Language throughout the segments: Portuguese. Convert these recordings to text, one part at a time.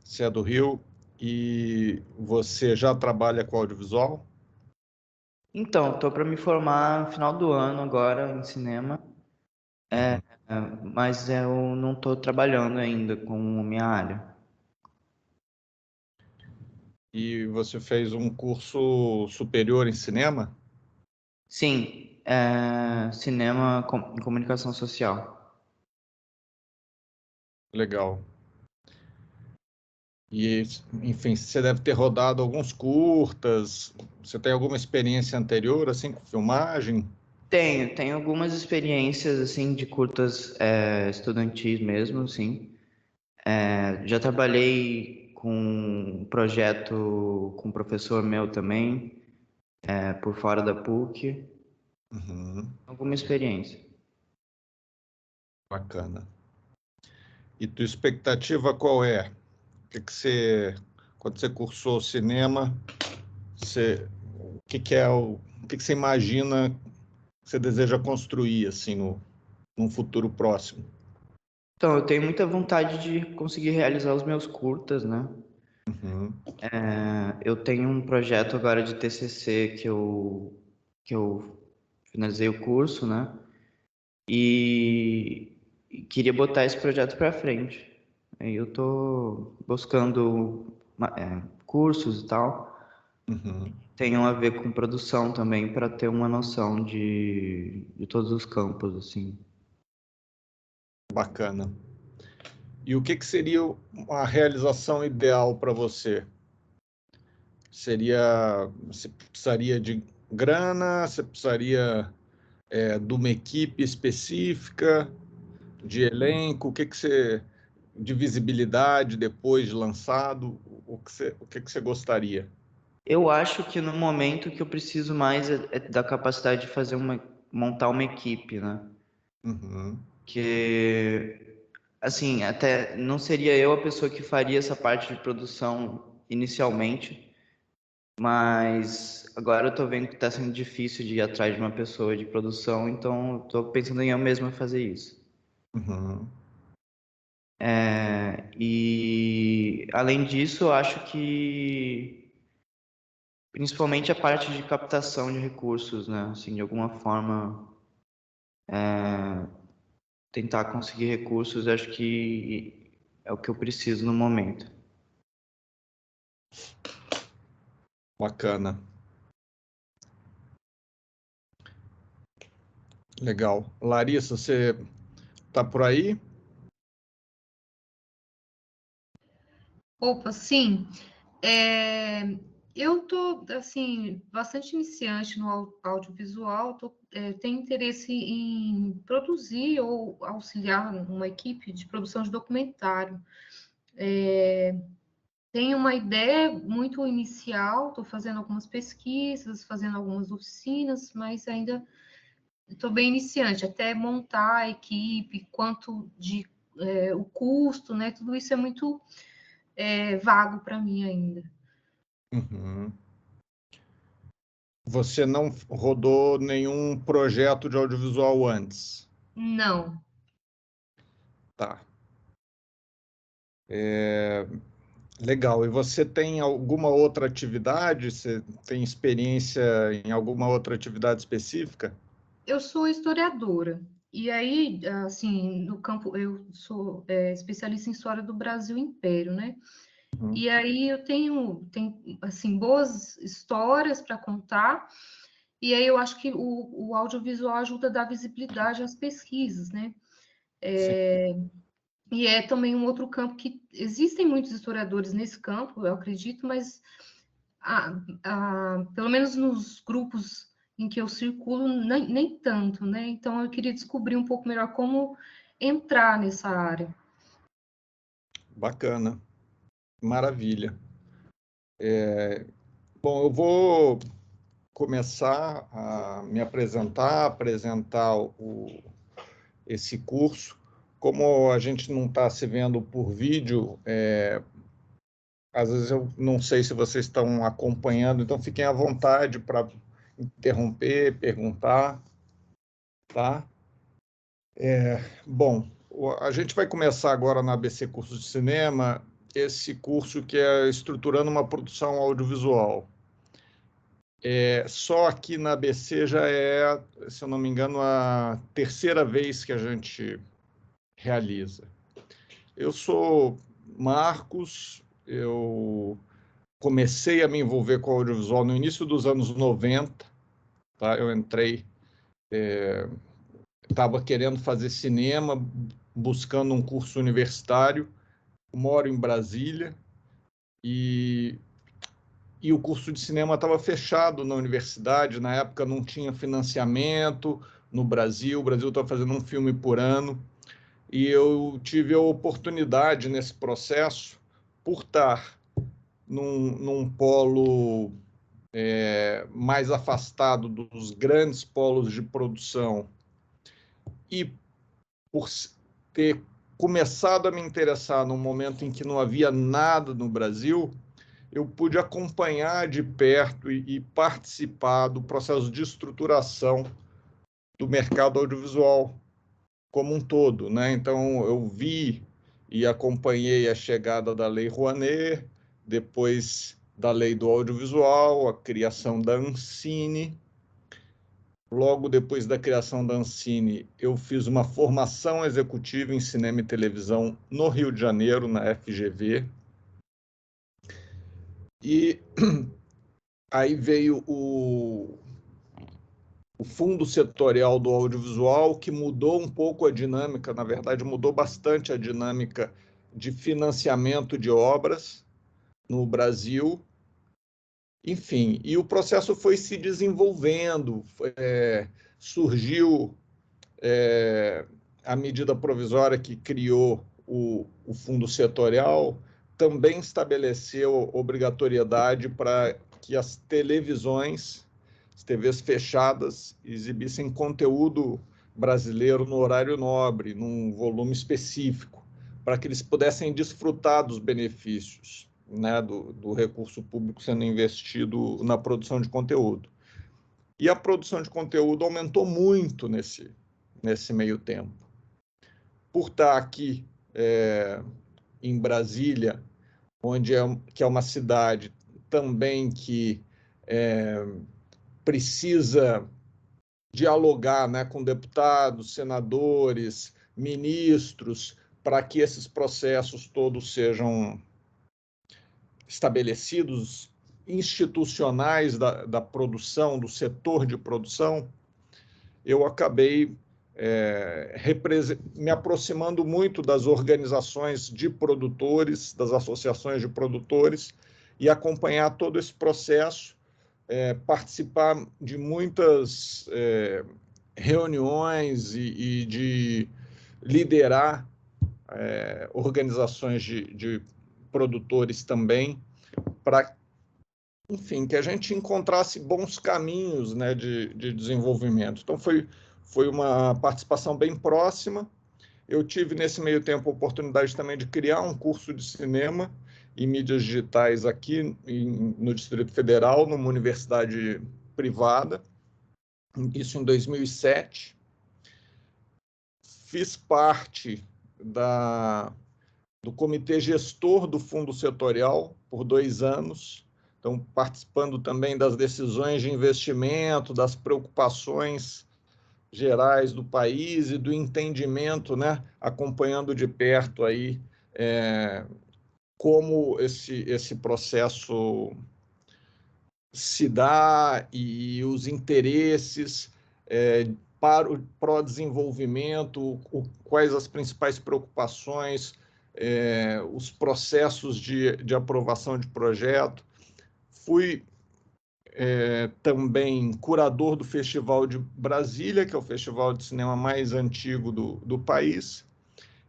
você é do Rio e você já trabalha com audiovisual? Então, estou para me formar no final do ano agora em cinema, mas eu não estou trabalhando ainda com minha área. E você fez um curso superior em cinema? Sim, cinema e comunicação social. Legal. E, enfim, você deve ter rodado alguns curtas. Você tem alguma experiência anterior, assim, com filmagem? Tenho algumas experiências assim de curtas estudantis mesmo, sim. Já trabalhei com um projeto com um professor meu também, por fora da PUC. Uhum, Alguma experiência. bacana. E tua expectativa qual é? Quando você cursou cinema, o que você imagina que você deseja construir, assim, num futuro próximo? Então, eu tenho muita vontade de conseguir realizar os meus curtas, né? Uhum, Eu tenho um projeto agora de TCC que eu finalizei o curso, né? E queria botar esse projeto para frente. Aí eu tô buscando cursos e tal, uhum, tenham a ver com produção também, para ter uma noção de todos os campos, assim. bacana. E o que seria uma realização ideal para você? Você precisaria de grana? Você precisaria de uma equipe específica, de elenco? De visibilidade depois de lançado? O que você gostaria? Eu acho que no momento que eu preciso mais é da capacidade de montar uma equipe, né? Uhum, Que, assim, até não seria eu a pessoa que faria essa parte de produção inicialmente, mas agora eu tô vendo que tá sendo difícil de ir atrás de uma pessoa de produção, então eu tô pensando em eu mesma fazer isso. uhum, E além disso, eu acho que principalmente a parte de captação de recursos, né? Assim, de alguma forma, tentar conseguir recursos, acho que é o que eu preciso no momento. bacana. Legal. Larissa, você está por aí? Opa, sim. É, eu tô assim bastante iniciante no audiovisual, tenho interesse em produzir ou auxiliar uma equipe de produção de documentário. Tenho uma ideia muito inicial, estou fazendo algumas pesquisas, fazendo algumas oficinas, mas ainda estou bem iniciante, até montar a equipe, quanto de o custo, né? Tudo isso é muito vago para mim ainda. Uhum. Você não rodou nenhum projeto de audiovisual antes? Não. Tá. Legal. E você tem alguma outra atividade? Você tem experiência em alguma outra atividade específica? Eu sou historiadora. E aí, assim, no campo, eu sou especialista em história do Brasil Império, né? Uhum. E aí eu tenho assim, boas histórias para contar. E aí eu acho que o audiovisual ajuda a dar visibilidade às pesquisas, né? Sim. E é também um outro campo que existem muitos historiadores nesse campo, eu acredito, mas pelo menos nos grupos em que eu circulo, nem tanto, né? Então eu queria descobrir um pouco melhor como entrar nessa área. Bacana. Maravilha. Bom, eu vou começar a me apresentar esse curso. Como a gente não está se vendo por vídeo, às vezes eu não sei se vocês estão acompanhando, então fiquem à vontade para interromper, perguntar, tá? Bom, a gente vai começar agora na ABC Cursos de Cinema esse curso que é Estruturando uma Produção Audiovisual. Só aqui na ABC já é, se eu não me engano, a terceira vez que a gente realiza. Eu sou Marcos, eu comecei a me envolver com audiovisual no início dos anos 90, tá? Eu entrei, estava querendo fazer cinema, buscando um curso universitário, moro em Brasília, e o curso de cinema estava fechado na universidade, na época não tinha financiamento no Brasil, o Brasil estava fazendo um filme por ano, e eu tive a oportunidade nesse processo, por estar num polo mais afastado dos grandes polos de produção e por ter começado a me interessar num momento em que não havia nada no Brasil, eu pude acompanhar de perto e participar do processo de estruturação do mercado audiovisual como um todo, né? Então, eu vi e acompanhei a chegada da Lei Rouanet, depois da Lei do Audiovisual, a criação da Ancine. Logo depois da criação da Ancine, eu fiz uma formação executiva em cinema e televisão no Rio de Janeiro, na FGV. E aí veio o Fundo Setorial do Audiovisual, que mudou um pouco a dinâmica, na verdade, mudou bastante a dinâmica de financiamento de obras no Brasil. Enfim, e o processo foi se desenvolvendo, surgiu a medida provisória que criou o Fundo Setorial, também estabeleceu obrigatoriedade para que as televisões, as TVs fechadas, exibissem conteúdo brasileiro no horário nobre, num volume específico, para que eles pudessem desfrutar dos benefícios, né, do recurso público sendo investido na produção de conteúdo. E a produção de conteúdo aumentou muito nesse meio tempo. Por estar aqui em Brasília, que é uma cidade também que precisa dialogar, né, com deputados, senadores, ministros, para que esses processos todos sejam estabelecidos, institucionais da produção, do setor de produção, eu acabei me aproximando muito das organizações de produtores, das associações de produtores, e acompanhar todo esse processo, participar de muitas reuniões e de liderar organizações de produtores também, para, enfim, que a gente encontrasse bons caminhos, né, de desenvolvimento. Então, foi uma participação bem próxima. Eu tive, nesse meio tempo, a oportunidade também de criar um curso de cinema e mídias digitais aqui no Distrito Federal, numa universidade privada, isso em 2007. Fiz parte do comitê gestor do Fundo Setorial por 2 anos, então participando também das decisões de investimento, das preocupações gerais do país e do entendimento, né, acompanhando de perto aí como esse processo se dá e os interesses para o desenvolvimento, quais as principais preocupações, os processos de aprovação de projeto. Fui também curador do Festival de Brasília, que é o festival de cinema mais antigo do país,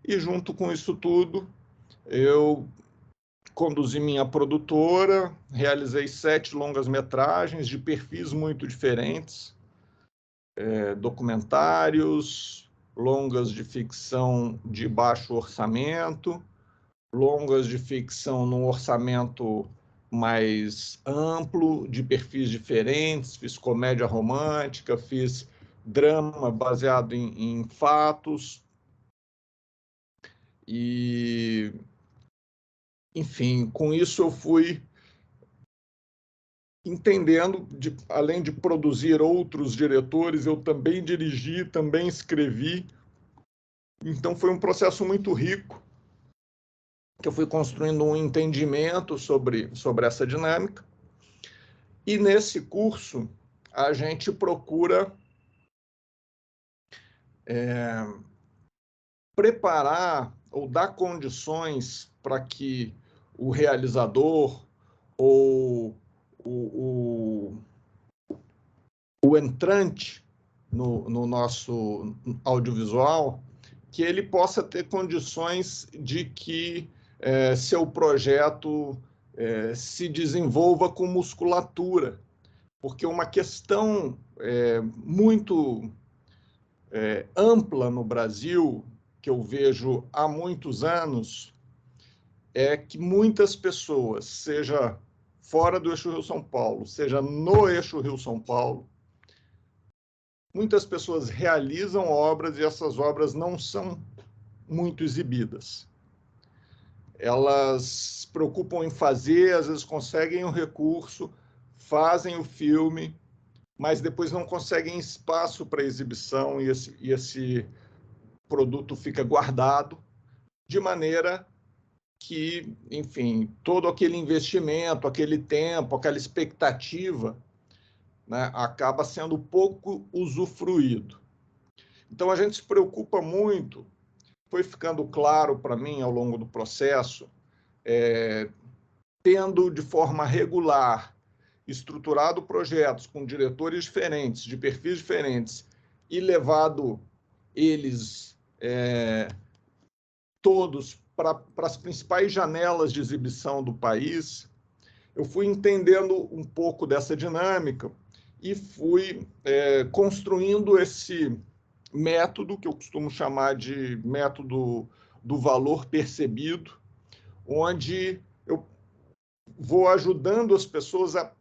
e junto com isso tudo, eu conduzi minha produtora, realizei 7 longas-metragens de perfis muito diferentes, documentários, longas de ficção de baixo orçamento, longas de ficção num orçamento mais amplo, de perfis diferentes, fiz comédia romântica, fiz drama baseado em fatos, e, enfim, com isso eu fui entendendo, além de produzir outros diretores, eu também dirigi, também escrevi. Então foi um processo muito rico, que eu fui construindo um entendimento sobre essa dinâmica. E nesse curso, a gente procura preparar ou dar condições para que o realizador ou o entrante no nosso audiovisual, que ele possa ter condições de que seu projeto se desenvolva com musculatura, porque uma questão muito ampla no Brasil, que eu vejo há muitos anos, é que muitas pessoas, seja fora do eixo Rio-São Paulo, seja no eixo Rio-São Paulo, muitas pessoas realizam obras e essas obras não são muito exibidas. Elas se preocupam em fazer, às vezes conseguem o recurso, fazem o filme, mas depois não conseguem espaço para exibição e esse produto fica guardado, de maneira que, enfim, todo aquele investimento, aquele tempo, aquela expectativa, né, acaba sendo pouco usufruído. Então, a gente se preocupa muito, foi ficando claro para mim ao longo do processo, tendo de forma regular estruturado projetos com diretores diferentes, de perfis diferentes, e levado eles todos para as principais janelas de exibição do país, eu fui entendendo um pouco dessa dinâmica e fui construindo esse método, que eu costumo chamar de método do valor percebido, onde eu vou ajudando as pessoas a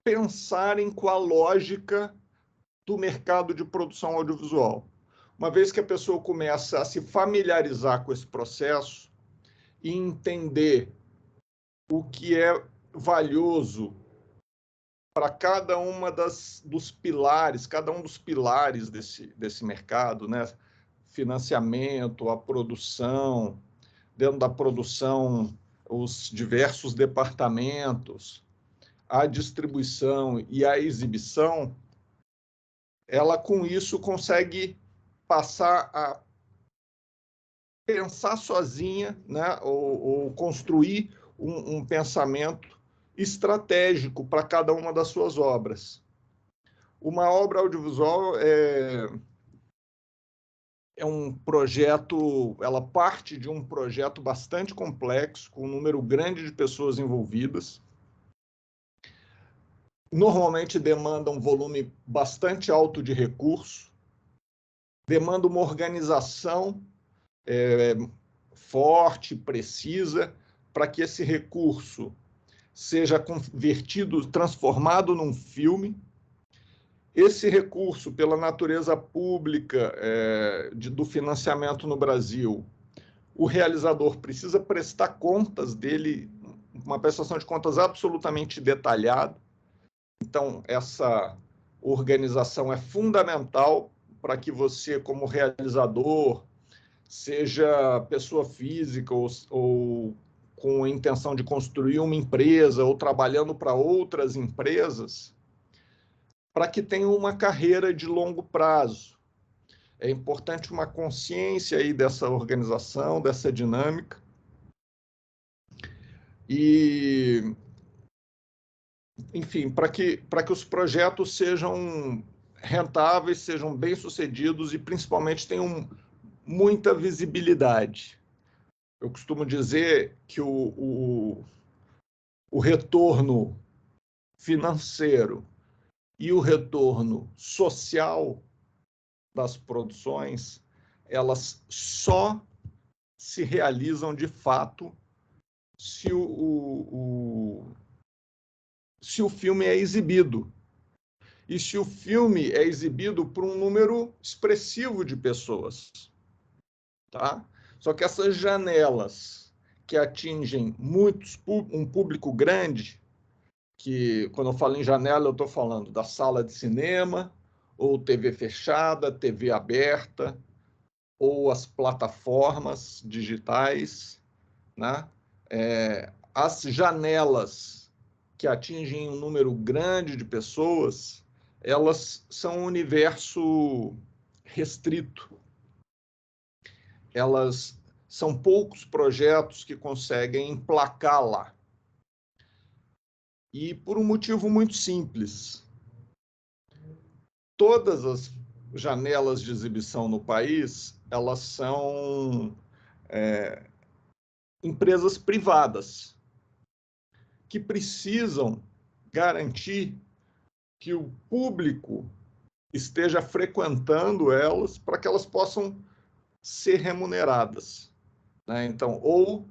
pensarem com a lógica do mercado de produção audiovisual. Uma vez que a pessoa começa a se familiarizar com esse processo e entender o que é valioso para cada uma dos pilares, cada um dos pilares desse mercado, né? Financiamento, a produção, dentro da produção, os diversos departamentos, a distribuição e a exibição, ela com isso consegue passar a pensar sozinha, né? ou construir um pensamento estratégico para cada uma das suas obras. Uma obra audiovisual é um projeto, ela parte de um projeto bastante complexo, com um número grande de pessoas envolvidas. Normalmente demanda um volume bastante alto de recurso, demanda uma organização forte, precisa, para que esse recurso seja convertido, transformado num filme. Esse recurso, pela natureza pública do financiamento no Brasil, o realizador precisa prestar contas dele, uma prestação de contas absolutamente detalhada. Então, essa organização é fundamental para que você, como realizador, seja pessoa física ou com a intenção de construir uma empresa ou trabalhando para outras empresas, para que tenham uma carreira de longo prazo. É importante uma consciência aí dessa organização, dessa dinâmica. E, enfim, para que os projetos sejam rentáveis, sejam bem-sucedidos e, principalmente, tenham muita visibilidade. Eu costumo dizer que o retorno financeiro e o retorno social das produções, elas só se realizam de fato se o filme é exibido. E se o filme é exibido por um número expressivo de pessoas. Tá? Só que essas janelas que atingem um público grande, que quando eu falo em janela, eu estou falando da sala de cinema, ou TV fechada, TV aberta, ou as plataformas digitais, né? As janelas que atingem um número grande de pessoas, elas são um universo restrito. São poucos projetos que conseguem emplacar lá. E por um motivo muito simples. Todas as janelas de exibição no país, elas são empresas privadas que precisam garantir que o público esteja frequentando elas para que elas possam ser remuneradas, né? Então, ou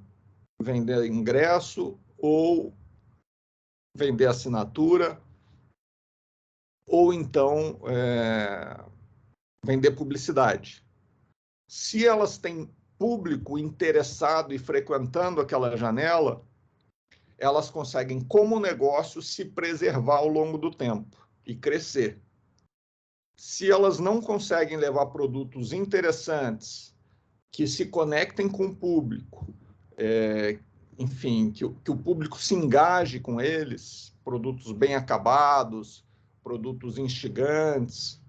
vender ingresso, ou vender assinatura, ou então vender publicidade. Se elas têm público interessado e frequentando aquela janela, elas conseguem, como negócio, se preservar ao longo do tempo e crescer. Se elas não conseguem levar produtos interessantes, que se conectem com o público, enfim, que o público se engaje com eles, produtos bem acabados, produtos instigantes,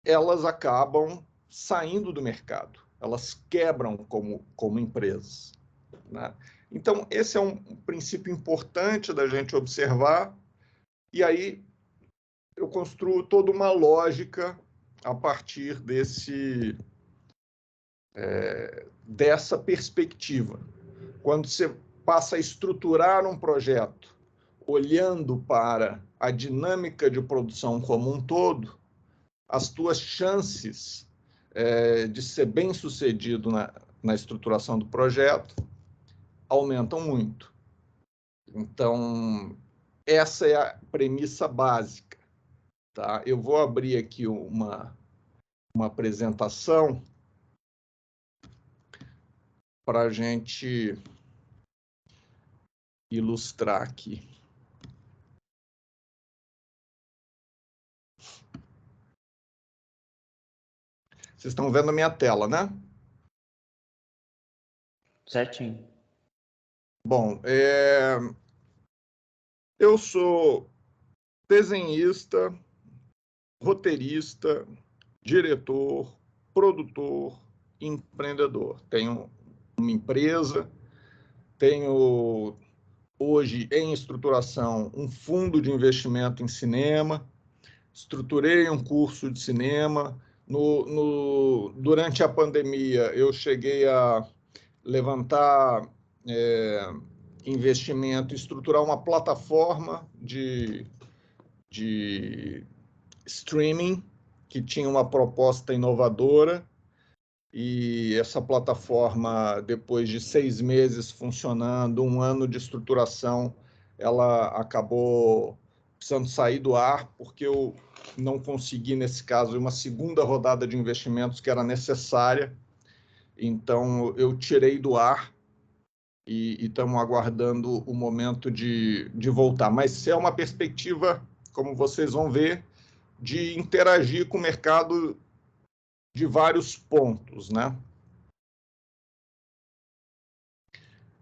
elas acabam saindo do mercado, elas quebram como empresas, né? Então, esse é um princípio importante da gente observar, e aí eu construo toda uma lógica a partir dessa perspectiva. Quando você passa a estruturar um projeto olhando para a dinâmica de produção como um todo, as tuas chances de ser bem-sucedido na estruturação do projeto aumentam muito. Então, essa é a premissa básica, tá? Eu vou abrir aqui uma apresentação para a gente ilustrar aqui. Vocês estão vendo a minha tela, né? Certinho. Bom, eu sou desenhista, roteirista, diretor, produtor, empreendedor. Tenho uma empresa, tenho hoje em estruturação um fundo de investimento em cinema, estruturei um curso de cinema. Durante a pandemia, eu cheguei a levantar investimento, estruturar uma plataforma de streaming que tinha uma proposta inovadora, e essa plataforma, depois de 6 meses funcionando, 1 ano de estruturação, ela acabou precisando sair do ar, porque eu não consegui, nesse caso, uma segunda rodada de investimentos que era necessária. Então, eu tirei do ar e estamos aguardando o momento de voltar. Mas é uma perspectiva, como vocês vão ver, de interagir com o mercado de vários pontos, né?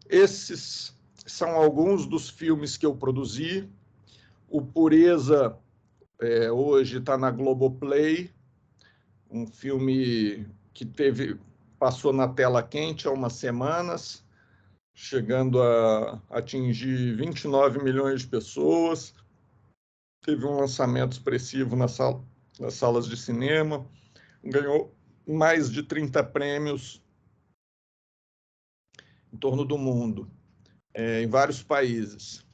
Esses são alguns dos filmes que eu produzi. O Pureza hoje está na Globoplay, um filme que passou na tela quente há umas semanas, chegando a atingir 29 milhões de pessoas. Teve um lançamento expressivo nas salas de cinema, ganhou mais de 30 prêmios em torno do mundo, em vários países.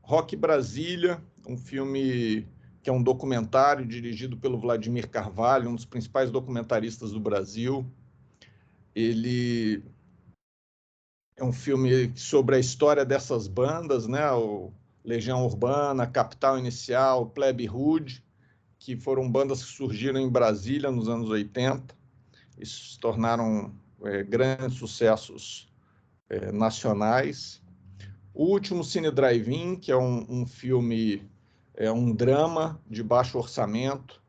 Rock Brasília, um filme que é um documentário dirigido pelo Vladimir Carvalho, um dos principais documentaristas do Brasil. Ele é um filme sobre a história dessas bandas, né? O Legião Urbana, Capital Inicial, Plebe Rude, que foram bandas que surgiram em Brasília nos anos 80 e se tornaram grandes sucessos nacionais. O Último Cine Drive-In, que é um filme, um drama de baixo orçamento,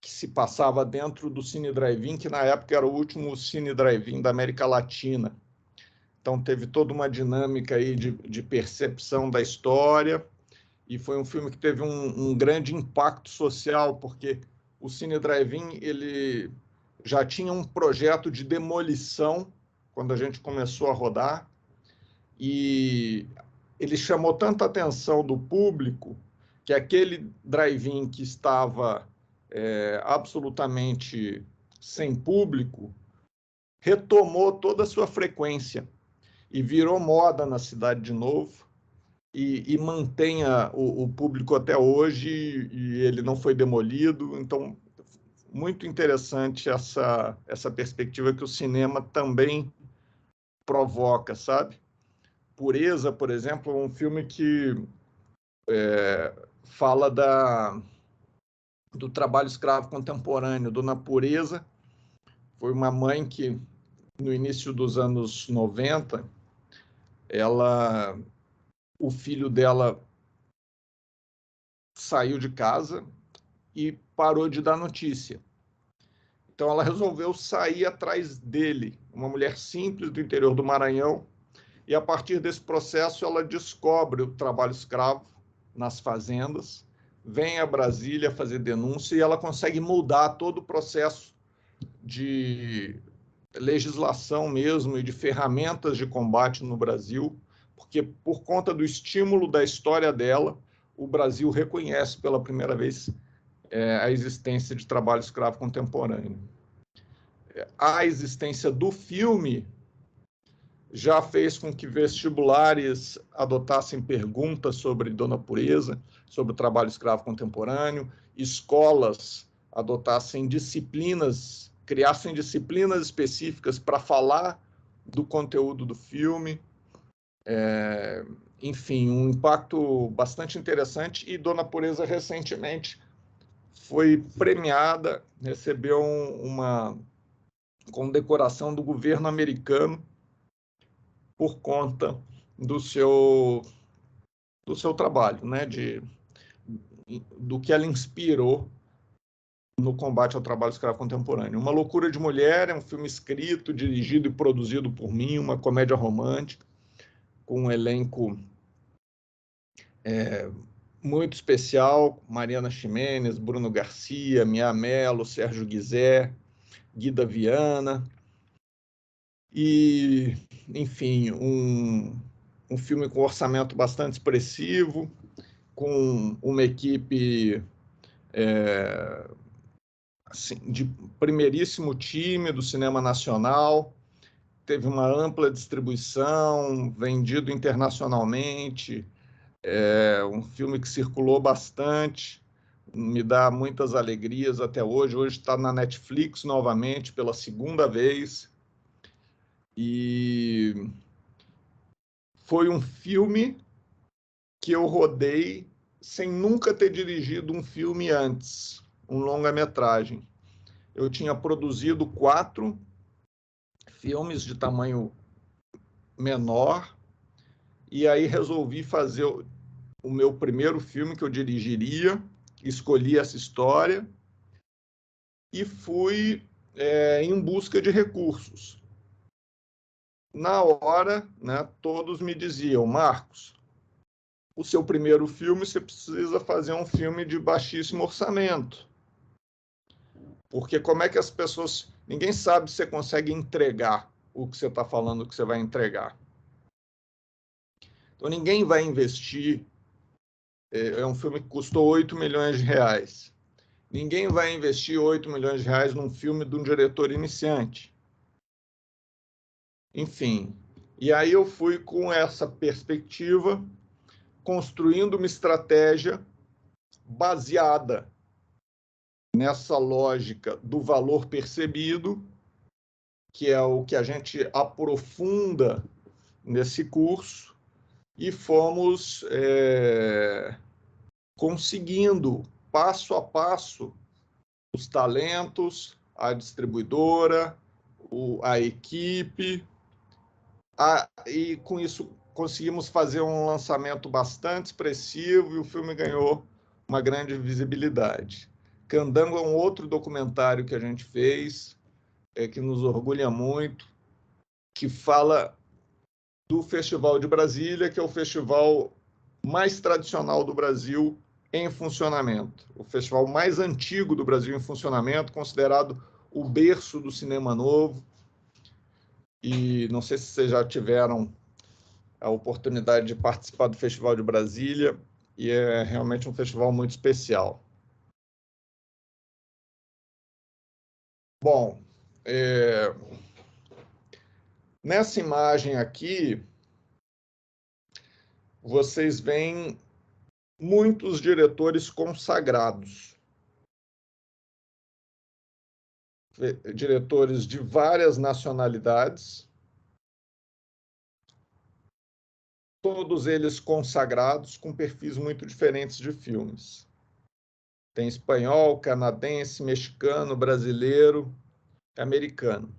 que se passava dentro do Cine Drive-In, que na época era o último Cine Drive-In da América Latina. Então teve toda uma dinâmica aí de percepção da história, e foi um filme que teve um grande impacto social, porque o Cine Drive-In ele já tinha um projeto de demolição quando a gente começou a rodar, e ele chamou tanta atenção do público que aquele drive-in que estava absolutamente sem público retomou toda a sua frequência e virou moda na cidade de novo, e mantém o público até hoje, e ele não foi demolido. Então, muito interessante essa perspectiva que o cinema também provoca, sabe? Pureza, por exemplo, é um filme que fala do trabalho escravo contemporâneo. Dona Pureza foi uma mãe que, no início dos anos 90, o filho dela saiu de casa e parou de dar notícia. Então, ela resolveu sair atrás dele, uma mulher simples do interior do Maranhão, e, a partir desse processo, ela descobre o trabalho escravo nas fazendas, vem a Brasília fazer denúncia, e ela consegue mudar todo o processo de legislação mesmo e de ferramentas de combate no Brasil, porque, por conta do estímulo da história dela, o Brasil reconhece pela primeira vez a existência de trabalho escravo contemporâneo. A existência do filme já fez com que vestibulares adotassem perguntas sobre Dona Pureza, sobre o trabalho escravo contemporâneo, escolas adotassem disciplinas, criassem disciplinas específicas para falar do conteúdo do filme. Enfim, um impacto bastante interessante. E Dona Pureza, recentemente, foi premiada, recebeu uma condecoração do governo americano por conta do seu trabalho, né, do que ela inspirou no combate ao trabalho escravo contemporâneo. Uma Loucura de Mulher é um filme escrito, dirigido e produzido por mim, uma comédia romântica, com um elenco muito especial: Mariana Ximenes, Bruno Garcia, Mia Mello, Sérgio Guizé, Guida Viana. E, enfim, um filme com orçamento bastante expressivo, com uma equipe assim, de primeiríssimo time do cinema nacional. Teve uma ampla distribuição, vendido internacionalmente, um filme que circulou bastante, me dá muitas alegrias até hoje. Hoje está na Netflix novamente, pela segunda vez, e foi um filme que eu rodei sem nunca ter dirigido um filme antes, um longa-metragem. Eu tinha produzido 4 filmes de tamanho menor, e aí resolvi fazer o meu primeiro filme que eu dirigiria, escolhi essa história e fui em busca de recursos. Na hora, né, todos me diziam: Marcos, o seu primeiro filme, você precisa fazer um filme de baixíssimo orçamento, porque como é que as pessoas... Ninguém sabe se você consegue entregar o que você está falando que você vai entregar. Então, ninguém vai investir... É um filme que custou 8 milhões de reais. Ninguém vai investir 8 milhões de reais num filme de um diretor iniciante. Enfim, e aí eu fui com essa perspectiva, construindo uma estratégia baseada nessa lógica do valor percebido, que é o que a gente aprofunda nesse curso, e fomos conseguindo, passo a passo, os talentos, a distribuidora, a equipe, E com isso conseguimos fazer um lançamento bastante expressivo e o filme ganhou uma grande visibilidade. Candango é um outro documentário que a gente fez, que nos orgulha muito, que fala do Festival de Brasília, que é o festival mais tradicional do Brasil em funcionamento. O festival mais antigo do Brasil em funcionamento, considerado o berço do cinema novo. E não sei se vocês já tiveram a oportunidade de participar do Festival de Brasília, e é realmente um festival muito especial. Bom, nessa imagem aqui, vocês veem muitos diretores consagrados. Diretores de várias nacionalidades, todos eles consagrados, com perfis muito diferentes de filmes. Tem espanhol, canadense, mexicano, brasileiro, americano.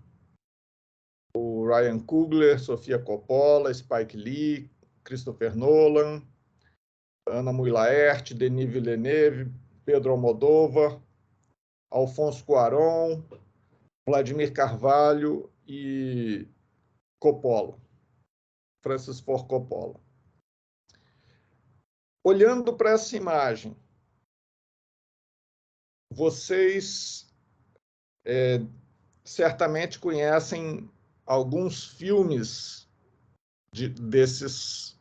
O Ryan Coogler, Sofia Coppola, Spike Lee, Christopher Nolan, Ana Mui Laerte, Denis Villeneuve, Pedro Almodóvar, Alfonso Cuarón, Vladimir Carvalho e Coppola, Francis Ford Coppola. Olhando para essa imagem, vocês certamente conhecem alguns filmes desses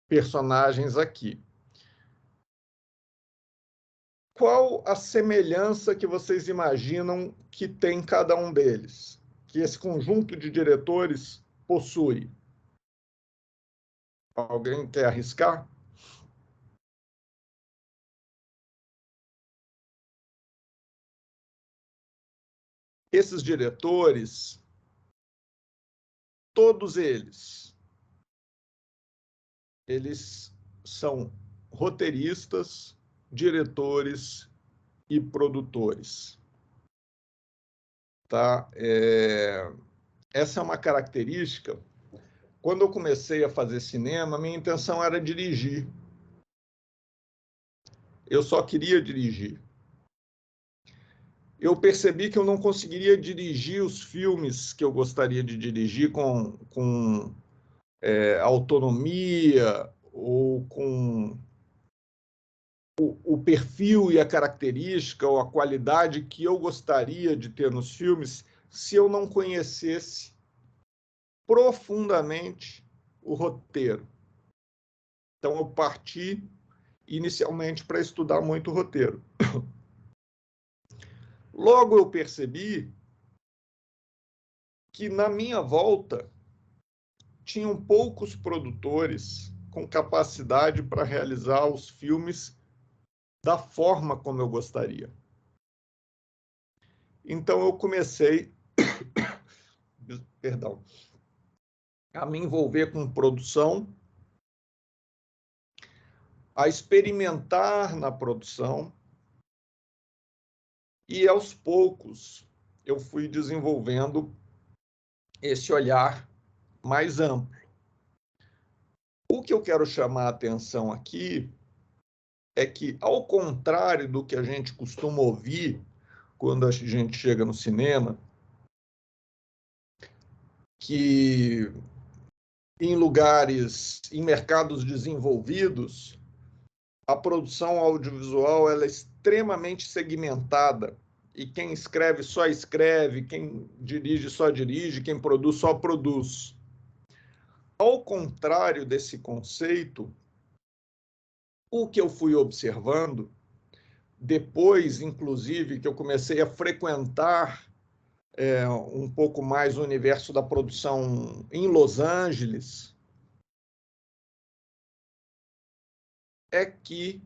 personagens aqui. Qual a semelhança que vocês imaginam que tem cada um deles, que esse conjunto de diretores possui? Alguém quer arriscar? Esses diretores, todos eles são roteiristas, diretores e produtores. Tá? Essa é uma característica. Quando eu comecei a fazer cinema, minha intenção era dirigir. Eu só queria dirigir. Eu percebi que eu não conseguiria dirigir os filmes que eu gostaria de dirigir com autonomia ou com o perfil e a característica ou a qualidade que eu gostaria de ter nos filmes se eu não conhecesse profundamente o roteiro. Então, eu parti inicialmente para estudar muito o roteiro. Logo, eu percebi que, na minha volta, tinham poucos produtores com capacidade para realizar os filmes da forma como eu gostaria. Então, eu comecei a me envolver com produção, a experimentar na produção, e, aos poucos, eu fui desenvolvendo esse olhar mais amplo. O que eu quero chamar a atenção aqui é que, ao contrário do que a gente costuma ouvir quando a gente chega no cinema, que em lugares, em mercados desenvolvidos, a produção audiovisual ela é extremamente segmentada e quem escreve só escreve, quem dirige só dirige, quem produz só produz. Ao contrário desse conceito, o que eu fui observando, depois, inclusive, que eu comecei a frequentar um pouco mais o universo da produção em Los Angeles, é que,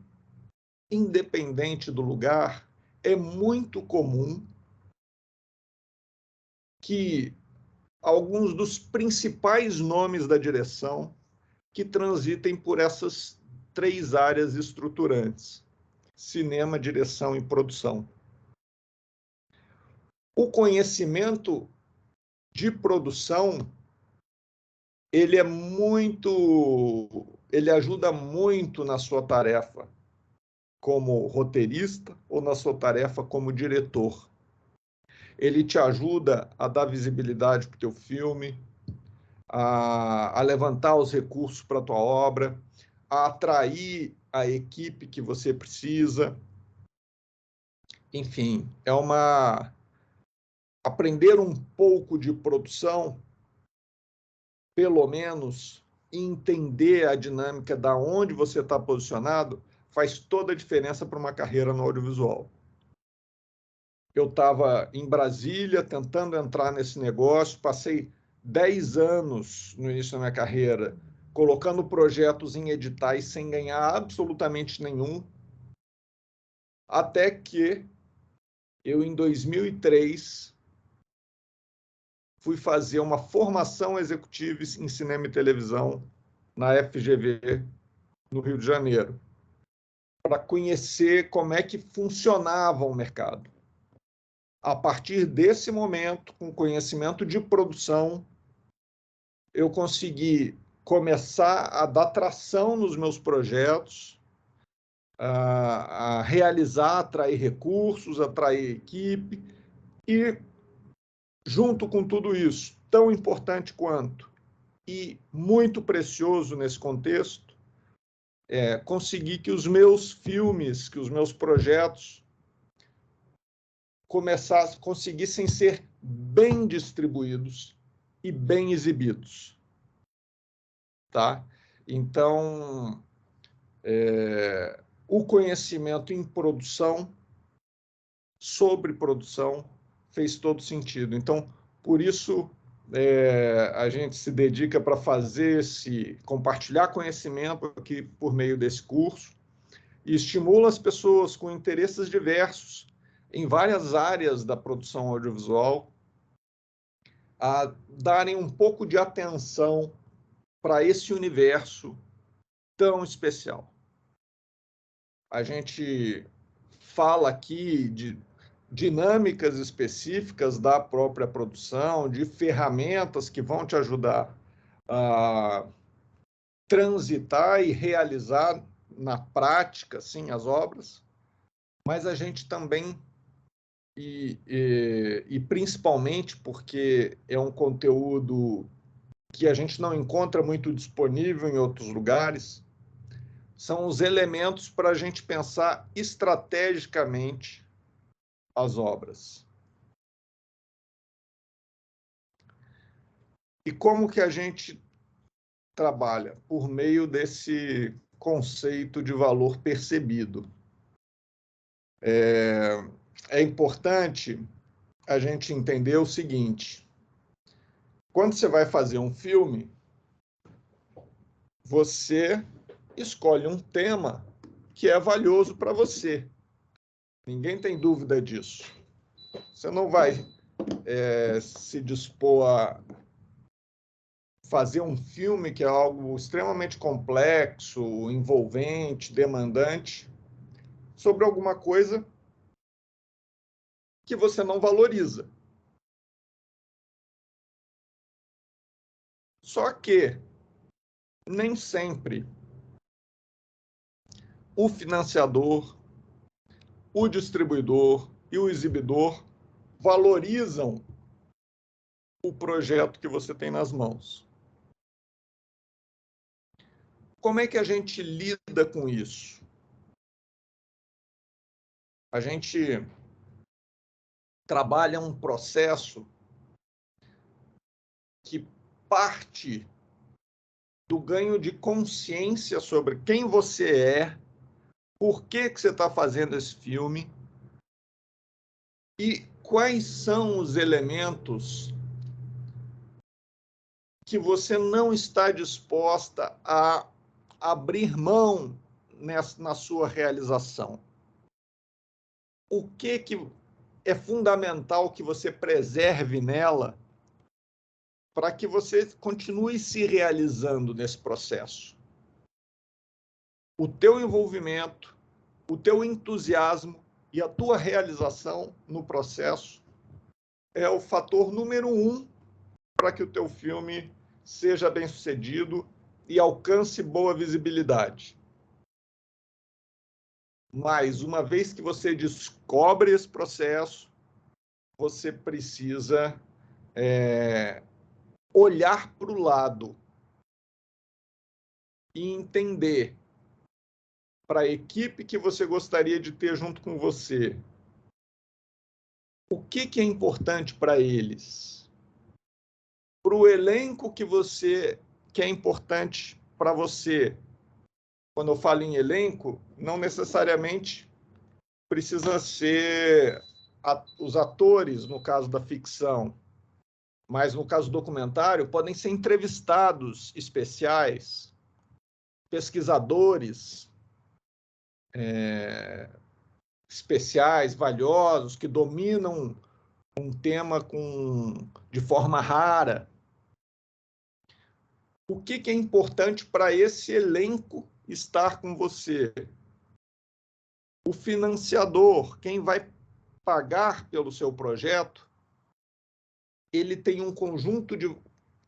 independente do lugar, é muito comum que alguns dos principais nomes da direção que transitem por essas 3 áreas estruturantes: cinema, direção e produção. O conhecimento de produção ele ajuda muito na sua tarefa como roteirista ou na sua tarefa como diretor. Ele te ajuda a dar visibilidade para o teu filme, a levantar os recursos para a tua obra, a atrair a equipe que você precisa. Enfim, aprender um pouco de produção, pelo menos, e entender a dinâmica da onde você está posicionado, faz toda a diferença para uma carreira no audiovisual. Eu estava em Brasília tentando entrar nesse negócio, passei 10 anos no início da minha carreira colocando projetos em editais sem ganhar absolutamente nenhum, até que eu, em 2003, fui fazer uma formação executiva em cinema e televisão na FGV, no Rio de Janeiro, para conhecer como é que funcionava o mercado. A partir desse momento, com conhecimento de produção, eu consegui começar a dar tração nos meus projetos, a realizar, atrair recursos, atrair equipe, e, junto com tudo isso, tão importante quanto, e muito precioso nesse contexto, conseguir que os meus filmes, que os meus projetos conseguissem ser bem distribuídos e bem exibidos. Tá? Então, o conhecimento em produção, sobre produção, fez todo sentido. Então, por isso, a gente se dedica para compartilhar conhecimento aqui por meio desse curso e estimula as pessoas com interesses diversos em várias áreas da produção audiovisual a darem um pouco de atenção para esse universo tão especial. A gente fala aqui de dinâmicas específicas da própria produção, de ferramentas que vão te ajudar a transitar e realizar na prática, sim, as obras, mas a gente também, e principalmente porque é um conteúdo que a gente não encontra muito disponível em outros lugares, são os elementos para a gente pensar estrategicamente as obras. E como que a gente trabalha? Por meio desse conceito de valor percebido. É importante a gente entender o seguinte: quando você vai fazer um filme, você escolhe um tema que é valioso para você. Ninguém tem dúvida disso. Você não vai se dispor a fazer um filme que é algo extremamente complexo, envolvente, demandante, sobre alguma coisa que você não valoriza. Só que nem sempre o financiador, o distribuidor e o exibidor valorizam o projeto que você tem nas mãos. Como é que a gente lida com isso? A gente trabalha um processo que parte do ganho de consciência sobre quem você é, por que você está fazendo esse filme e quais são os elementos que você não está disposta a abrir mão na sua realização. O que é fundamental que você preserve nela para que você continue se realizando nesse processo? O teu envolvimento, o teu entusiasmo e a tua realização no processo é o fator número 1 para que o teu filme seja bem-sucedido e alcance boa visibilidade. Mas, uma vez que você descobre esse processo, você precisa olhar para o lado e entender para a equipe que você gostaria de ter junto com você. O que é importante para eles? Para o elenco que é importante para você. Quando eu falo em elenco, não necessariamente precisa ser os atores, no caso da ficção, mas no caso do documentário, podem ser entrevistados especiais, pesquisadores especiais, valiosos, que dominam um tema de forma rara. O que é importante para esse elenco estar com você? O financiador, quem vai pagar pelo seu projeto, ele tem um conjunto de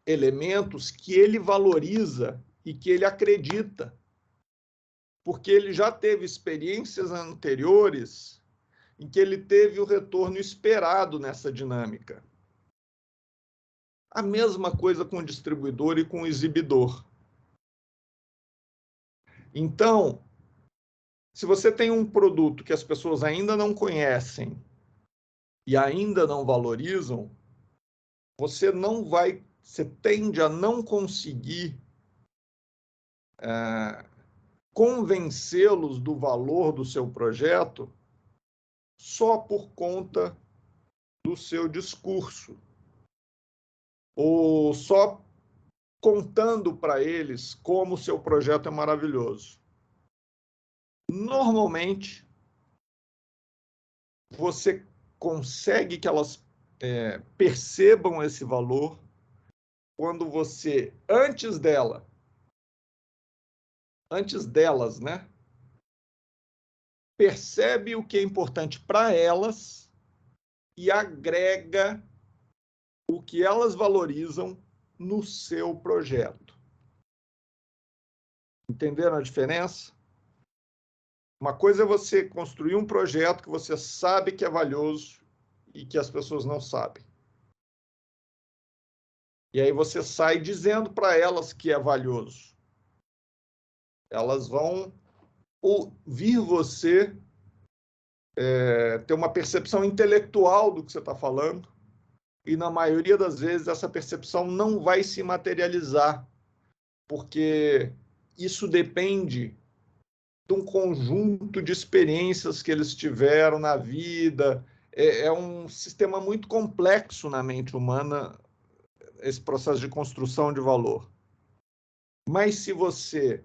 elementos que ele valoriza e que ele acredita, porque ele já teve experiências anteriores em que ele teve o retorno esperado nessa dinâmica. A mesma coisa com o distribuidor e com o exibidor. Então, se você tem um produto que as pessoas ainda não conhecem e ainda não valorizam, você tende a não conseguir convencê-los do valor do seu projeto só por conta do seu discurso, ou só contando para eles como o seu projeto é maravilhoso. Normalmente, você consegue que elas percebam esse valor quando você, antes delas, né, percebe o que é importante para elas e agrega o que elas valorizam no seu projeto. Entenderam a diferença? Uma coisa é você construir um projeto que você sabe que é valioso e que as pessoas não sabem. E aí você sai dizendo para elas que é valioso. Elas vão ouvir você ter uma percepção intelectual do que você está falando, e na maioria das vezes essa percepção não vai se materializar, porque isso depende de um conjunto de experiências que eles tiveram na vida. É um sistema muito complexo na mente humana, esse processo de construção de valor. Mas se você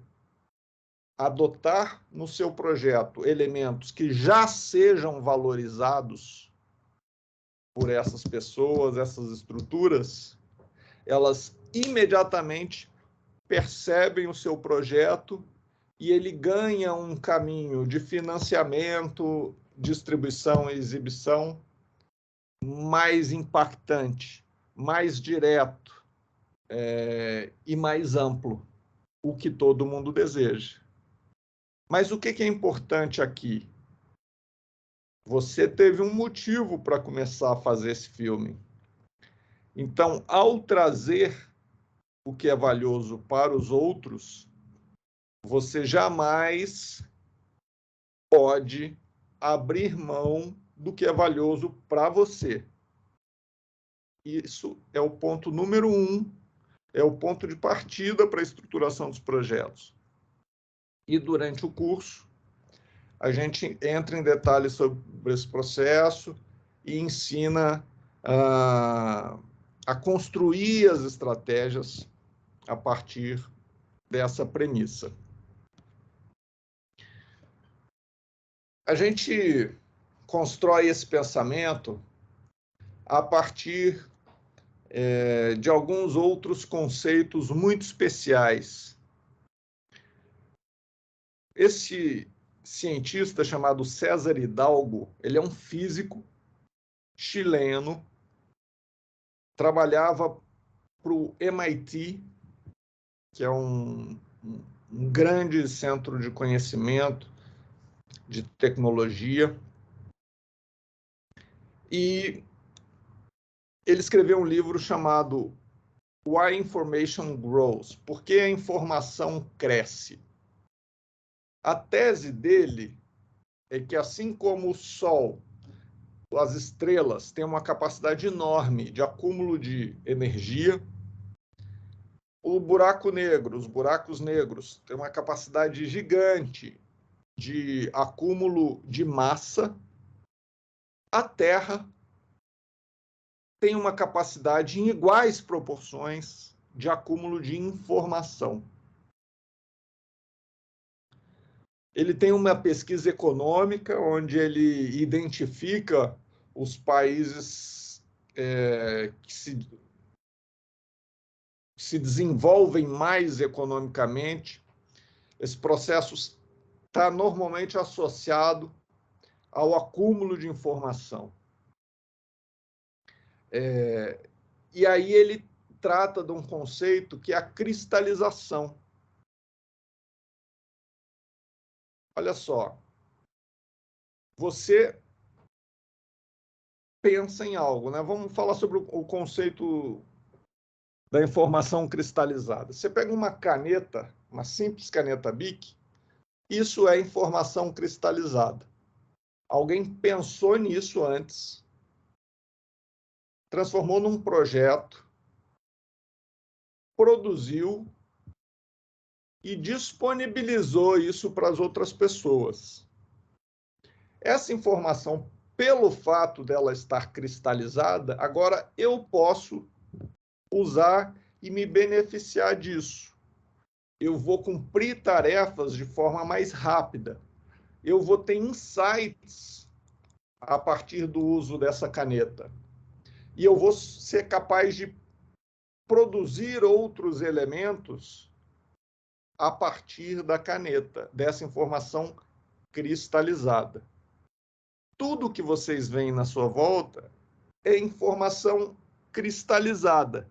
adotar no seu projeto elementos que já sejam valorizados por essas pessoas, essas estruturas, elas imediatamente percebem o seu projeto e ele ganha um caminho de financiamento, distribuição e exibição mais impactante, mais direto e mais amplo, o que todo mundo deseja. Mas o que é importante aqui? Você teve um motivo para começar a fazer esse filme. Então, ao trazer o que é valioso para os outros, você jamais pode abrir mão do que é valioso para você. Isso é o ponto número 1, é o ponto de partida para a estruturação dos projetos. E durante o curso, a gente entra em detalhes sobre esse processo e ensina a construir as estratégias a partir dessa premissa. A gente constrói esse pensamento a partir de alguns outros conceitos muito especiais. Esse cientista chamado César Hidalgo, ele é um físico chileno, trabalhava para o MIT, que é um grande centro de conhecimento, de tecnologia, e ele escreveu um livro chamado Why Information Grows, Por que a informação cresce. A tese dele é que, assim como o Sol, as estrelas têm uma capacidade enorme de acúmulo de energia, o buraco negro, os buracos negros têm uma capacidade gigante de acúmulo de massa, a Terra tem uma capacidade em iguais proporções de acúmulo de informação. Ele tem uma pesquisa econômica onde ele identifica os países que se desenvolvem mais economicamente. Esse processo está normalmente associado ao acúmulo de informação. E aí ele trata de um conceito que é a cristalização. Olha só, você pensa em algo, né? Vamos falar sobre o conceito da informação cristalizada. Você pega uma caneta, uma simples caneta Bic, isso é informação cristalizada. Alguém pensou nisso antes, transformou num projeto, produziu e disponibilizou isso para as outras pessoas. Essa informação, pelo fato dela estar cristalizada, agora eu posso usar e me beneficiar disso. Eu vou cumprir tarefas de forma mais rápida. Eu vou ter insights a partir do uso dessa caneta. E eu vou ser capaz de produzir outros elementos a partir da caneta, dessa informação cristalizada. Tudo que vocês veem na sua volta é informação cristalizada.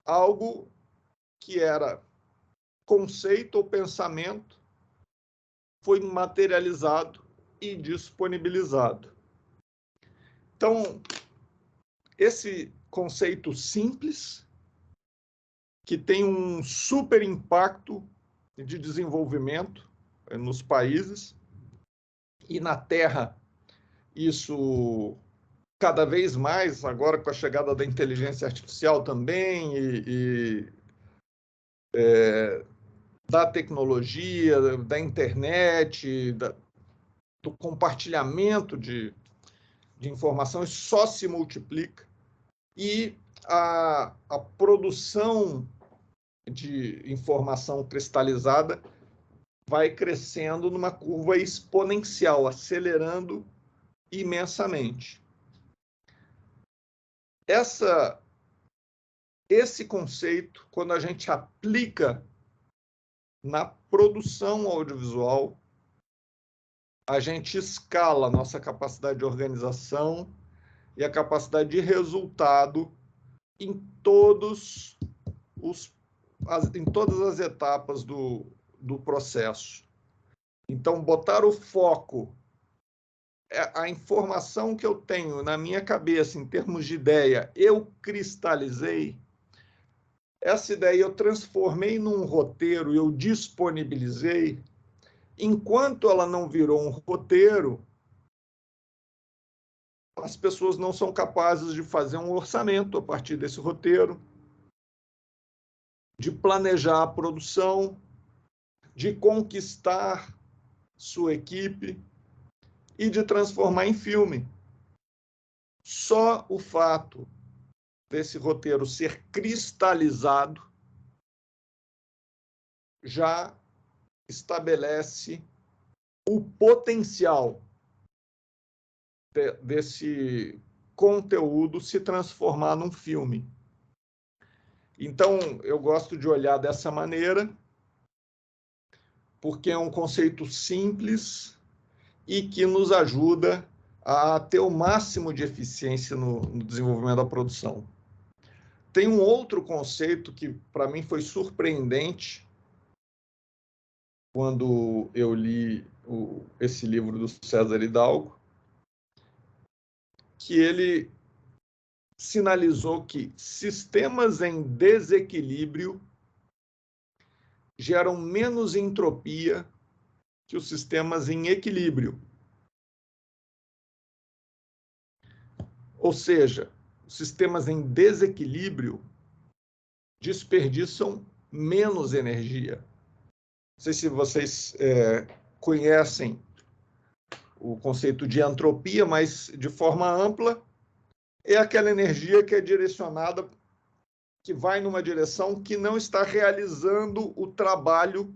Algo que era conceito ou pensamento foi materializado e disponibilizado. Então, esse conceito simples, que tem um super impacto de desenvolvimento nos países, e na Terra, isso cada vez mais, agora com a chegada da inteligência artificial também, da tecnologia, da internet, do compartilhamento de informação, isso só se multiplica. E a produção de informação cristalizada vai crescendo numa curva exponencial, acelerando imensamente. Esse conceito, quando a gente aplica na produção audiovisual, a gente escala a nossa capacidade de organização e a capacidade de resultado em todas as etapas do processo. Então, botar o foco, a informação que eu tenho na minha cabeça, em termos de ideia, eu cristalizei, essa ideia eu transformei num roteiro, eu disponibilizei. Enquanto ela não virou um roteiro, as pessoas não são capazes de fazer um orçamento a partir desse roteiro, de planejar a produção, de conquistar sua equipe e de transformar em filme. Só o fato desse roteiro ser cristalizado já estabelece o potencial desse conteúdo se transformar num filme. Então, eu gosto de olhar dessa maneira, porque é um conceito simples e que nos ajuda a ter o máximo de eficiência no desenvolvimento da produção. Tem um outro conceito que, para mim, foi surpreendente quando eu li esse livro do César Hidalgo, que ele sinalizou que sistemas em desequilíbrio geram menos entropia que os sistemas em equilíbrio. Ou seja, os sistemas em desequilíbrio desperdiçam menos energia. Não sei se vocês conhecem o conceito de entropia, mas de forma ampla, é aquela energia que é direcionada, que vai numa direção que não está realizando o trabalho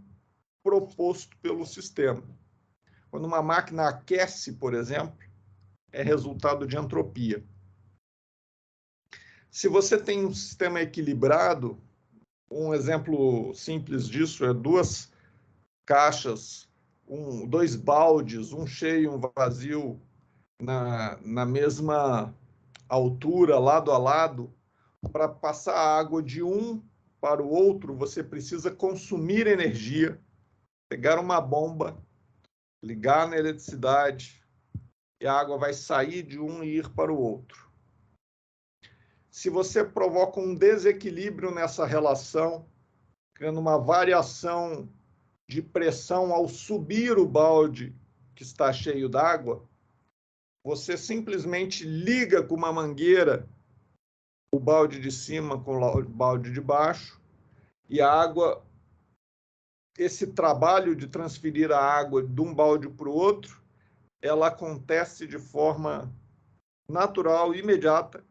proposto pelo sistema. Quando uma máquina aquece, por exemplo, é resultado de entropia. Se você tem um sistema equilibrado, um exemplo simples disso é 2 caixas, 2 baldes, um cheio e um vazio, na mesma altura, lado a lado. Para passar a água de um para o outro, você precisa consumir energia, pegar uma bomba, ligar na eletricidade, e a água vai sair de um e ir para o outro. Se você provoca um desequilíbrio nessa relação, criando uma variação de pressão ao subir o balde que está cheio d'água, você simplesmente liga com uma mangueira o balde de cima com o balde de baixo, e a água, esse trabalho de transferir a água de um balde para o outro, ela acontece de forma natural, imediata,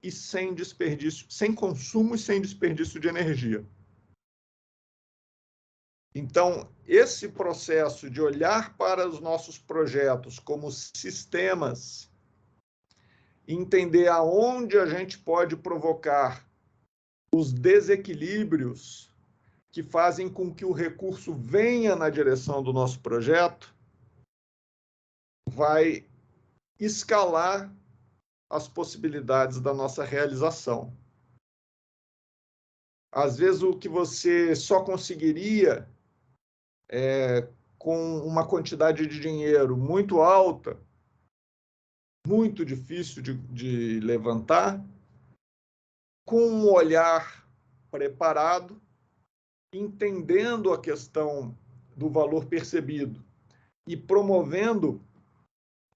e sem desperdício, sem consumo e sem desperdício de energia. Então, esse processo de olhar para os nossos projetos como sistemas, entender aonde a gente pode provocar os desequilíbrios que fazem com que o recurso venha na direção do nosso projeto, vai escalar as possibilidades da nossa realização. Às vezes, o que você só conseguiria com uma quantidade de dinheiro muito alta, muito difícil de levantar, com um olhar preparado, entendendo a questão do valor percebido e promovendo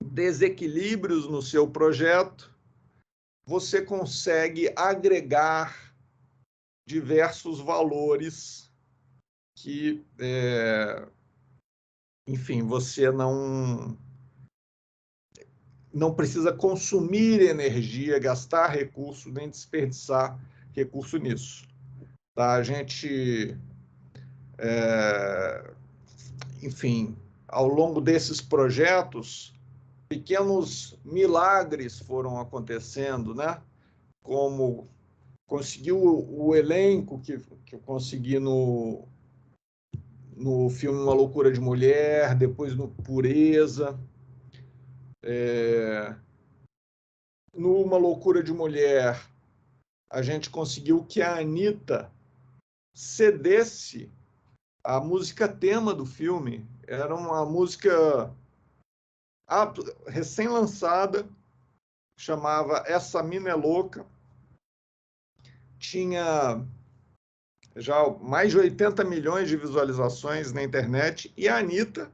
desequilíbrios no seu projeto, você consegue agregar diversos valores que, enfim, você não precisa consumir energia, gastar recurso, nem desperdiçar recurso nisso. Tá? A gente, enfim, ao longo desses projetos, pequenos milagres foram acontecendo, né? Como conseguiu o elenco que eu consegui no filme Uma Loucura de Mulher, depois no Pureza. No Uma Loucura de Mulher, a gente conseguiu que a Anitta cedesse a música tema do filme. Era uma música recém-lançada, chamava Essa Mina é Louca. Tinha já mais de 80 milhões de visualizações na internet, e a Anitta,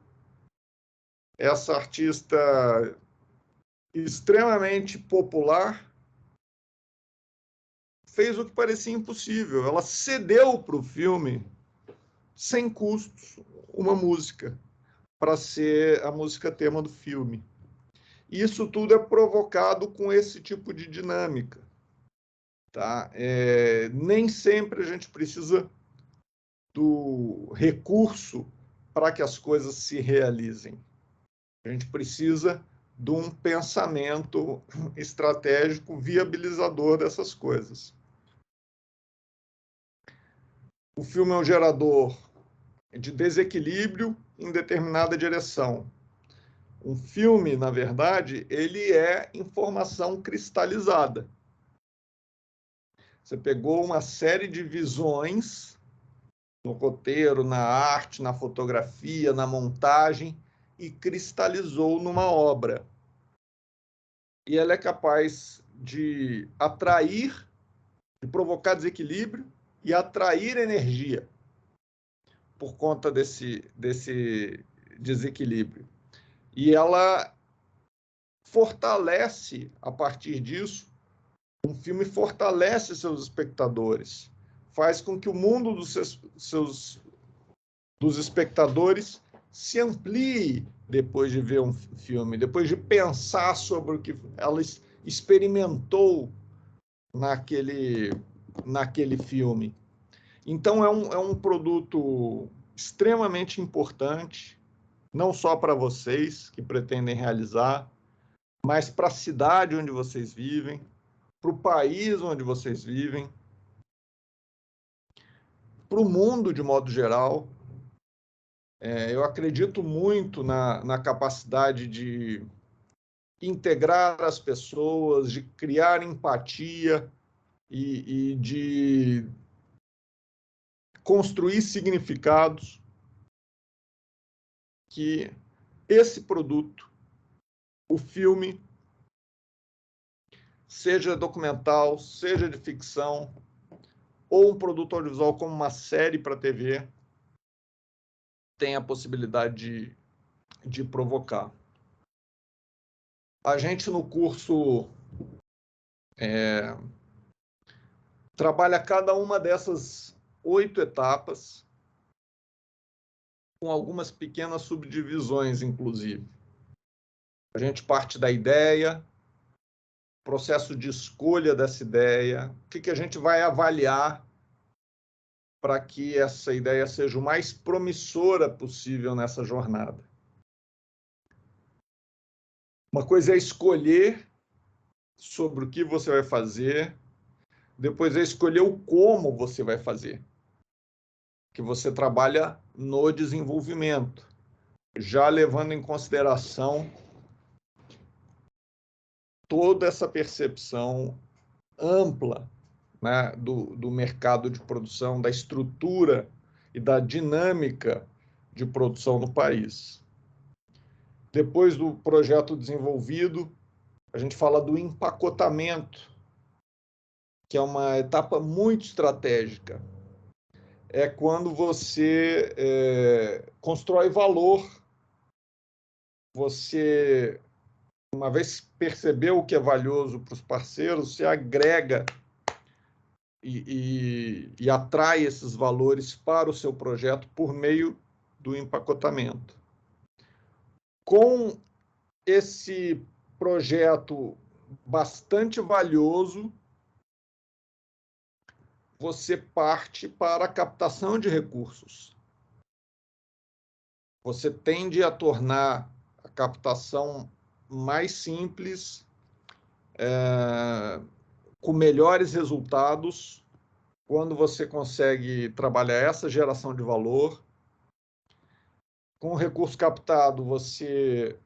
essa artista extremamente popular, fez o que parecia impossível. Ela cedeu para o filme, sem custos, uma música, para ser a música tema do filme. E isso tudo é provocado com esse tipo de dinâmica. Tá? Nem sempre a gente precisa do recurso para que as coisas se realizem. A gente precisa de um pensamento estratégico viabilizador dessas coisas. O filme é um gerador de desequilíbrio em determinada direção. Um filme, na verdade, ele é informação cristalizada. Você pegou uma série de visões no roteiro, na arte, na fotografia, na montagem e cristalizou numa obra. E ela é capaz de atrair, de provocar desequilíbrio e atrair energia por conta desse desequilíbrio. E ela fortalece, a partir disso, um filme fortalece seus espectadores, faz com que o mundo dos espectadores se amplie depois de ver um filme, depois de pensar sobre o que ela experimentou naquele filme. Então, é um produto extremamente importante, não só para vocês que pretendem realizar, mas para a cidade onde vocês vivem, para o país onde vocês vivem, para o mundo de modo geral. Eu acredito muito na capacidade de integrar as pessoas, de criar empatia e de construir significados que esse produto, o filme, seja documental, seja de ficção, ou um produto audiovisual como uma série para TV, tem a possibilidade de provocar. A gente, no curso, trabalha cada uma dessas 8 etapas, com algumas pequenas subdivisões, inclusive. A gente parte da ideia, processo de escolha dessa ideia, o que a gente vai avaliar para que essa ideia seja o mais promissora possível nessa jornada. Uma coisa é escolher sobre o que você vai fazer, depois é escolher o como você vai fazer, que você trabalha no desenvolvimento, já levando em consideração toda essa percepção ampla, né, do mercado de produção, da estrutura e da dinâmica de produção no país. Depois do projeto desenvolvido, a gente fala do empacotamento, que é uma etapa muito estratégica. É quando você constrói valor, você, uma vez percebeu o que é valioso para os parceiros, você agrega e atrai esses valores para o seu projeto por meio do empacotamento. Com esse projeto bastante valioso, você parte para a captação de recursos. Você tende a tornar a captação mais simples, com melhores resultados, quando você consegue trabalhar essa geração de valor. Com o recurso captado, você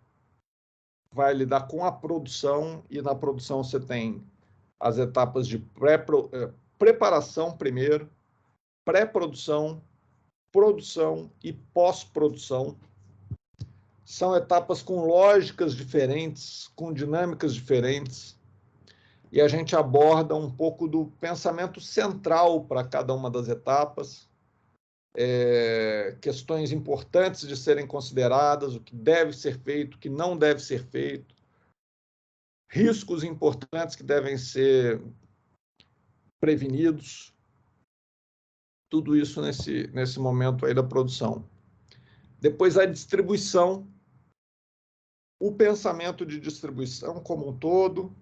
vai lidar com a produção, e na produção você tem as etapas de preparação primeiro, pré-produção, produção e pós-produção. São etapas com lógicas diferentes, com dinâmicas diferentes, e a gente aborda um pouco do pensamento central para cada uma das etapas, questões importantes de serem consideradas, o que deve ser feito, o que não deve ser feito, riscos importantes que devem ser prevenidos, tudo isso nesse momento aí da produção. Depois a distribuição, o pensamento de distribuição como um todo,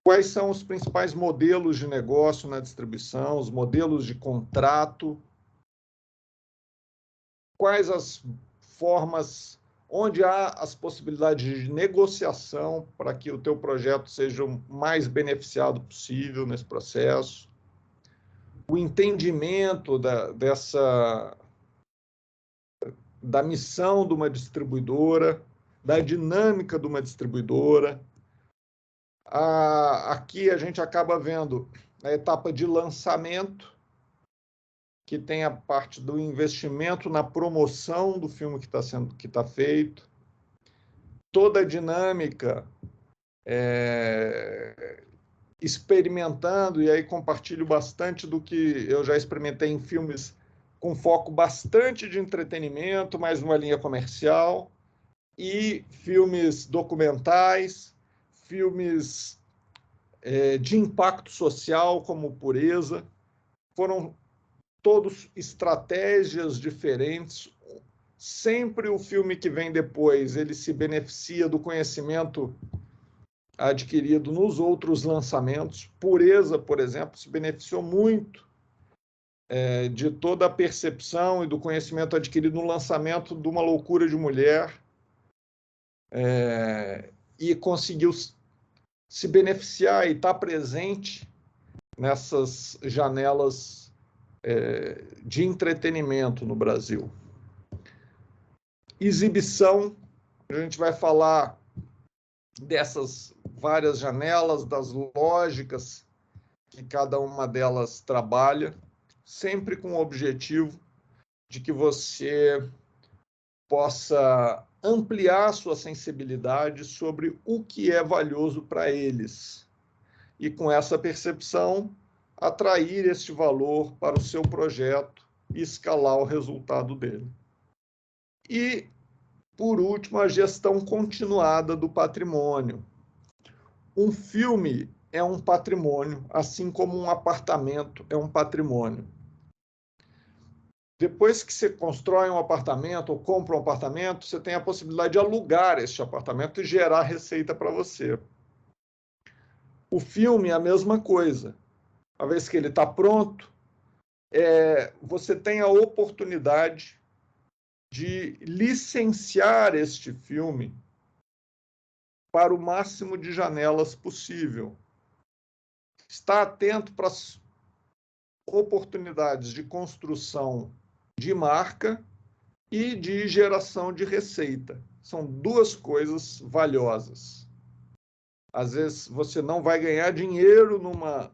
quais são os principais modelos de negócio na distribuição, os modelos de contrato, quais as formas, onde há as possibilidades de negociação para que o teu projeto seja o mais beneficiado possível nesse processo, o entendimento da missão de uma distribuidora, da dinâmica de uma distribuidora. Aqui a gente acaba vendo a etapa de lançamento, que tem a parte do investimento na promoção do filme que está feito, toda a dinâmica, experimentando, e aí compartilho bastante do que eu já experimentei em filmes com foco bastante de entretenimento, mais uma linha comercial, e filmes documentais, filmes de impacto social, como Pureza. Foram todos estratégias diferentes. Sempre o filme que vem depois, ele se beneficia do conhecimento adquirido nos outros lançamentos. Pureza, por exemplo, se beneficiou muito de toda a percepção e do conhecimento adquirido no lançamento de Uma Loucura de Mulher, e conseguiu se beneficiar e estar presente nessas janelas de entretenimento no Brasil. Exibição, a gente vai falar dessas várias janelas, das lógicas que cada uma delas trabalha, sempre com o objetivo de que você possa ampliar sua sensibilidade sobre o que é valioso para eles. E com essa percepção, atrair este valor para o seu projeto e escalar o resultado dele. E, por último, a gestão continuada do patrimônio. Um filme é um patrimônio, assim como um apartamento é um patrimônio. Depois que você constrói um apartamento ou compra um apartamento, você tem a possibilidade de alugar este apartamento e gerar receita para você. O filme é a mesma coisa. Uma vez que ele está pronto, você tem a oportunidade de licenciar este filme para o máximo de janelas possível. Está atento para as oportunidades de construção de marca e de geração de receita. São duas coisas valiosas. Às vezes você não vai ganhar dinheiro numa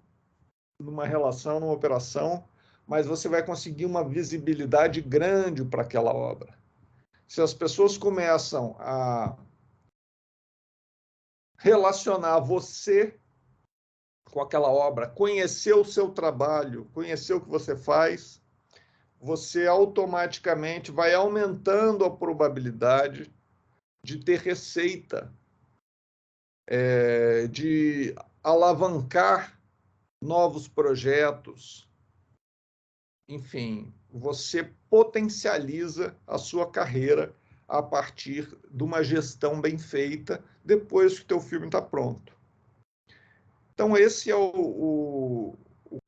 relação, numa operação, mas você vai conseguir uma visibilidade grande para aquela obra. Se as pessoas começam a relacionar você com aquela obra, conhecer o seu trabalho, conhecer o que você faz, você automaticamente vai aumentando a probabilidade de ter receita, de alavancar novos projetos. Enfim, você potencializa a sua carreira a partir de uma gestão bem feita depois que o teu filme está pronto. Então, esse é o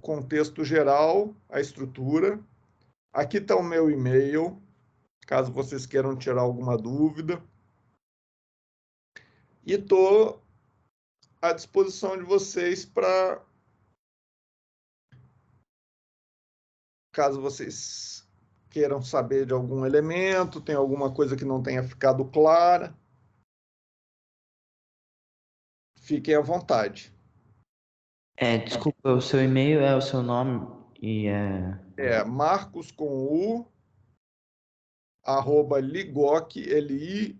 contexto geral, a estrutura. Aqui está o meu e-mail, caso vocês queiram tirar alguma dúvida. E estou à disposição de vocês para, caso vocês queiram saber de algum elemento, tem alguma coisa que não tenha ficado clara, fiquem à vontade. Desculpa, o seu e-mail é o seu nome e Marcos com U, @ ligoc, ligocki.com.br.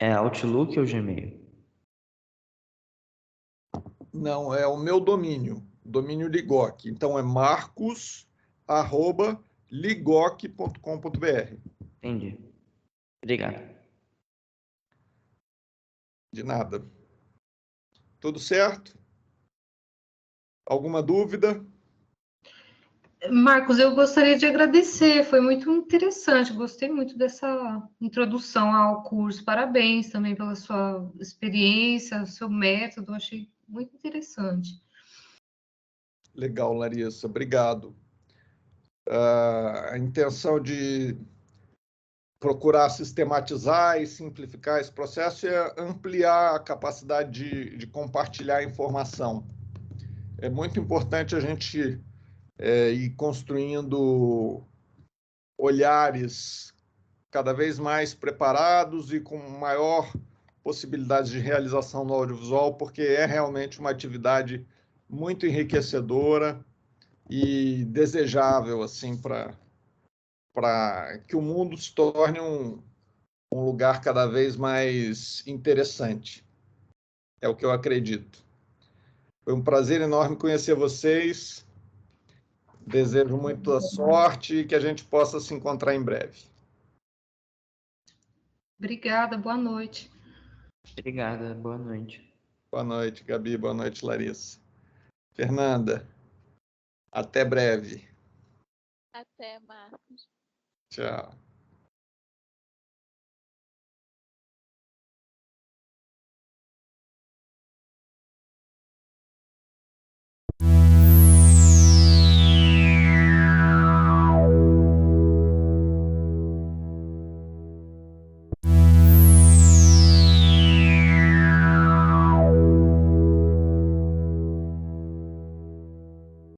É Outlook ou Gmail? Não, é o meu domínio Ligoc. Então, é marcos@ligoc.com.br. Entendi. Obrigado. De nada. Tudo certo? Alguma dúvida? Marcos, eu gostaria de agradecer, foi muito interessante, gostei muito dessa introdução ao curso. Parabéns também pela sua experiência, seu método, achei muito interessante. Legal, Larissa, obrigado. A intenção de procurar sistematizar e simplificar esse processo é ampliar a capacidade de compartilhar informação. É muito importante a gente ir construindo olhares cada vez mais preparados e com maior possibilidades de realização no audiovisual, porque é realmente uma atividade muito enriquecedora e desejável assim para que o mundo se torne um lugar cada vez mais interessante. É o que eu acredito. Foi um prazer enorme conhecer vocês. Desejo muita sorte e que a gente possa se encontrar em breve. Obrigada, boa noite. Obrigada, boa noite. Boa noite, Gabi. Boa noite, Larissa. Fernanda, até breve. Até, Marcos. Tchau.